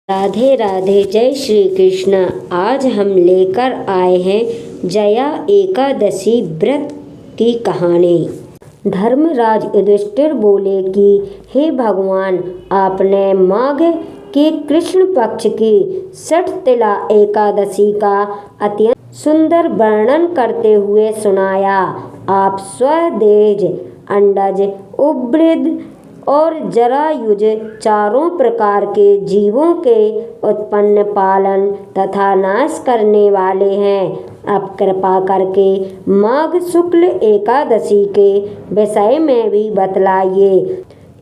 राधे राधे। जय श्री कृष्ण। आज हम लेकर आए हैं जया एकादशी व्रत की कहानी। धर्मराज युधिष्ठिर बोले कि हे भगवान, आपने माघ के कृष्ण पक्ष की षठतिला एकादशी का अत्यंत सुंदर वर्णन करते हुए सुनाया। आप स्वदेज, अंडज, उद्भिद और जरायुज चारों प्रकार के जीवों के उत्पन्न, पालन तथा नाश करने वाले हैं। अब कृपा करके माघ शुक्ल एकादशी के विषय में भी बतलाइए।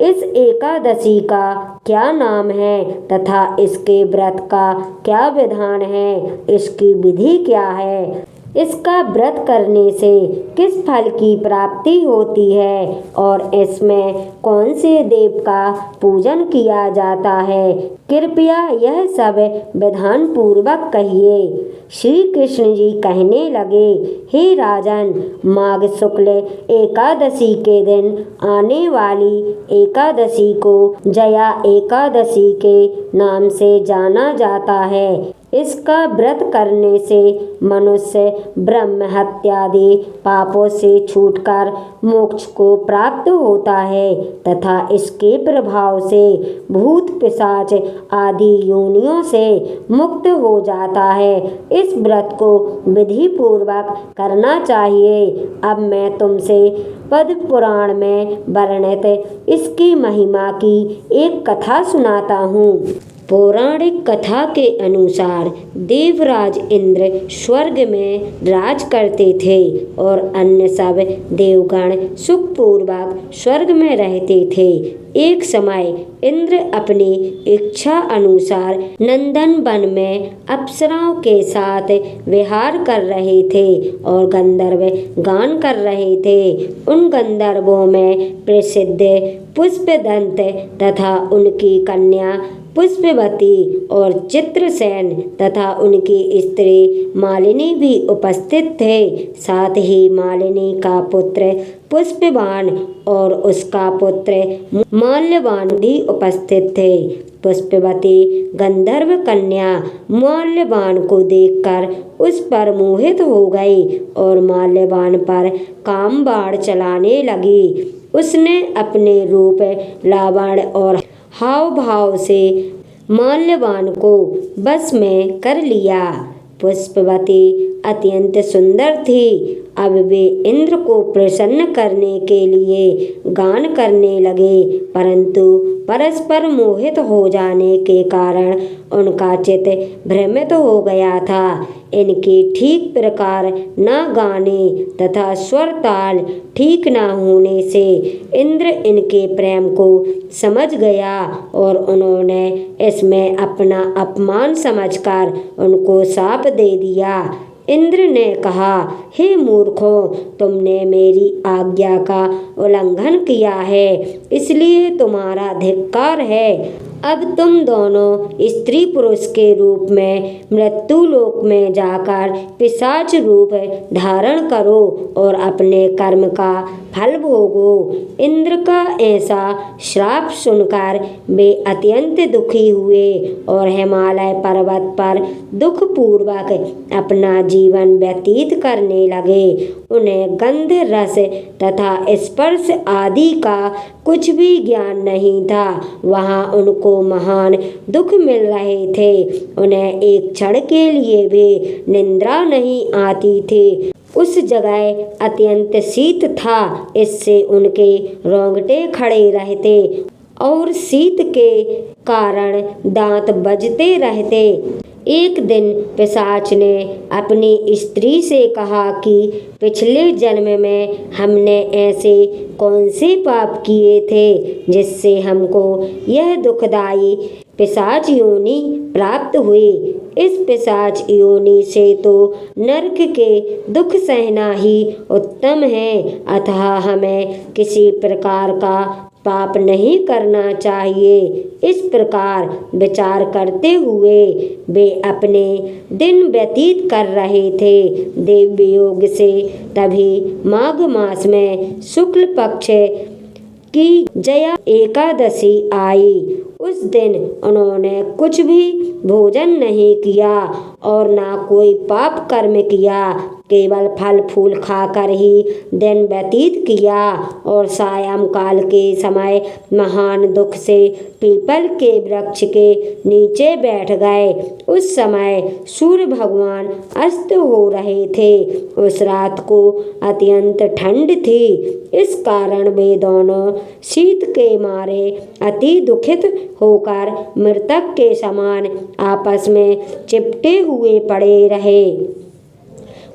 इस एकादशी का क्या नाम है तथा इसके व्रत का क्या विधान है, इसकी विधि क्या है, इसका व्रत करने से किस फल की प्राप्ति होती है और इसमें कौन से देव का पूजन किया जाता है, कृपया यह सब विधान पूर्वक कहिए। श्री कृष्ण जी कहने लगे, हे राजन, माघ शुक्ल एकादशी के दिन आने वाली एकादशी को जया एकादशी के नाम से जाना जाता है। इसका व्रत करने से मनुष्य ब्रह्म हत्यादि पापों से छूटकर मोक्ष को प्राप्त होता है तथा इसके प्रभाव से भूत पिशाच आदि योनियों से मुक्त हो जाता है। इस व्रत को विधि पूर्वक करना चाहिए। अब मैं तुमसे पद्म पुराण में वर्णित इसकी महिमा की एक कथा सुनाता हूँ। पौराणिक कथा के अनुसार देवराज इंद्र स्वर्ग में राज करते थे और अन्य सब देवगण सुखपूर्वक स्वर्ग में रहते थे। एक समय इंद्र अपनी इच्छा अनुसार नंदन वन में अप्सराओं के साथ विहार कर रहे थे और गंधर्व गान कर रहे थे। उन गंधर्वों में प्रसिद्ध पुष्पदंत तथा उनकी कन्या पुष्पवती और चित्रसेन तथा उनकी स्त्री मालिनी भी उपस्थित थे। साथ ही मालिनी का पुत्र पुष्पवान और उसका पुत्र माल्यवान भी उपस्थित थे। पुष्पवती गंधर्व कन्या माल्यवान को देखकर उस पर मोहित हो गई और माल्यवान पर काम बाण चलाने लगी। उसने अपने रूप, लावण्य और हाव भाव से माल्यवान को बस में कर लिया। पुष्पवती अत्यंत सुंदर थी। अब वे इंद्र को प्रसन्न करने के लिए गान करने लगे, परंतु परस्पर मोहित हो जाने के कारण उनका चित्त भ्रमित हो गया था। इनके ठीक प्रकार न गाने तथा स्वर ताल ठीक न होने से इंद्र इनके प्रेम को समझ गया और उन्होंने इसमें अपना अपमान समझकर उनको शाप दे दिया। इंद्र ने कहा, हे मूर्खों, तुमने मेरी आज्ञा का उल्लंघन किया है, इसलिए तुम्हारा धिक्कार है। अब तुम दोनों स्त्री पुरुष के रूप में मृत्यु लोक में जाकर पिशाच रूप धारण करो और अपने कर्म का फल भोगो। इंद्र का ऐसा श्राप सुनकर वे अत्यंत दुखी हुए और हिमालय पर्वत पर दुख पूर्वक अपना जीवन व्यतीत करने लगे। उन्हें गंध, रस तथा स्पर्श आदि का कुछ भी ज्ञान नहीं था। वहाँ उनको महान दुख मिल रहे थे। उन्हें एक क्षण के लिए भी निद्रा नहीं आती थी। उस जगह अत्यंत शीत था, इससे उनके रोंगटे खड़े रहते और शीत के कारण दांत बजते रहते। एक दिन पिशाच ने अपनी स्त्री से कहा कि पिछले जन्म में हमने ऐसे कौन से पाप किए थे जिससे हमको यह दुखदायी पिशाच योनि प्राप्त हुई। इस पिशाच योनि से तो नरक के दुख सहना ही उत्तम है, अतः हमें किसी प्रकार का पाप नहीं करना चाहिए। इस प्रकार विचार करते हुए वे अपने दिन व्यतीत कर रहे थे। देव वियोग से तभी माघ मास में शुक्ल पक्ष की जया एकादशी आई। उस दिन उन्होंने कुछ भी भोजन नहीं किया और ना कोई पाप कर्म किया, केवल फल फूल खाकर ही दिन व्यतीत किया और सायंकाल के समय महान दुख से पीपल के वृक्ष के नीचे बैठ गए। उस समय सूर्य भगवान अस्त हो रहे थे। उस रात को अत्यंत ठंड थी, इस कारण वे दोनों शीत के मारे अति दुखित होकर मृतक के समान आपस में चिपटे हुए पड़े रहे।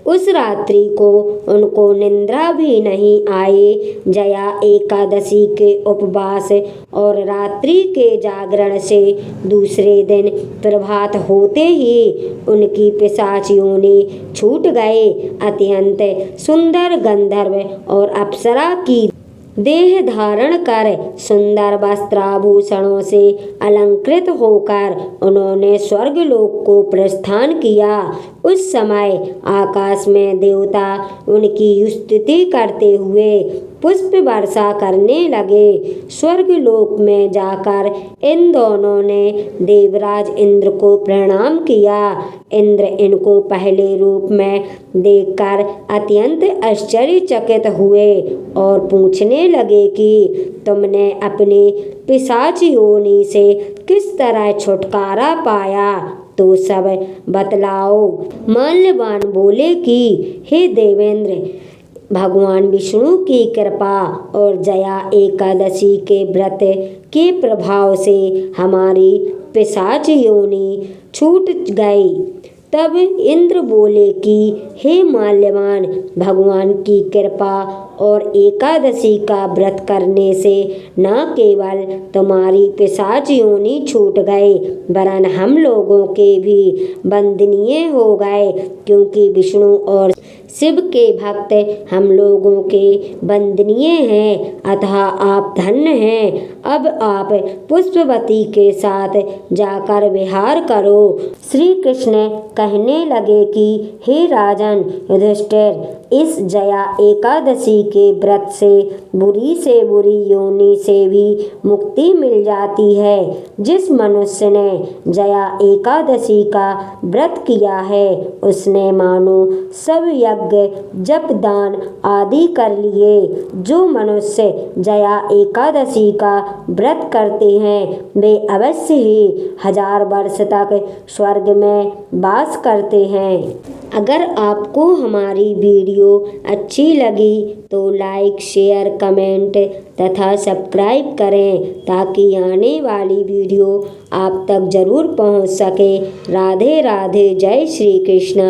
उस रात्रि को उनको निद्रा भी नहीं आई। जया एकादशी के उपवास और रात्रि के जागरण से दूसरे दिन प्रभात होते ही उनकी पिशाच योनि छूट गए। अत्यंत सुंदर गंधर्व और अप्सरा की देह धारण कर सुंदर वस्त्राभूषणों से अलंकृत होकर उन्होंने स्वर्गलोक को प्रस्थान किया। उस समय आकाश में देवता उनकी स्तुति करते हुए पुष्प वर्षा करने लगे। स्वर्गलोक में जाकर इन दोनों ने देवराज इंद्र को प्रणाम किया। इंद्र इनको पहले रूप में देखकर अत्यंत आश्चर्यचकित हुए और पूछने लगे कि तुमने अपनी पिशाच योनि से किस तरह छुटकारा पाया, तो सब बतलाओ। माल्यवान बोले कि हे देवेंद्र, भगवान विष्णु की कृपा और जया एकादशी के व्रत के प्रभाव से हमारी पिशाच योनि छूट गई। तब इंद्र बोले कि हे माल्यवान, भगवान की कृपा और एकादशी का व्रत करने से न केवल तुम्हारी पिशाच योनि छूट गए, वरन हम लोगों के भी वंदनीय हो गए, क्योंकि विष्णु और शिव के भक्त हम लोगों के वंदनीय हैं। अतः आप धन्य हैं। अब आप पुष्पवती के साथ जाकर विहार करो। श्री कृष्ण कहने लगे कि हे राजन युधिष्ठिर, इस जया एकादशी के व्रत से बुरी योनि से भी मुक्ति मिल जाती है। जिस मनुष्य ने जया एकादशी का व्रत किया है, उसने मानो सब यज्ञ जप दान आदि कर लिए। जो मनुष्य जया एकादशी का व्रत करते हैं, वे अवश्य ही 1000 वर्ष तक स्वर्ग में वास करते हैं। अगर आपको हमारी वीडियो अच्छी लगी तो लाइक, शेयर, कमेंट तथा सब्सक्राइब करें, ताकि आने वाली वीडियो आप तक जरूर पहुंच सके। राधे राधे। जय श्री कृष्ण।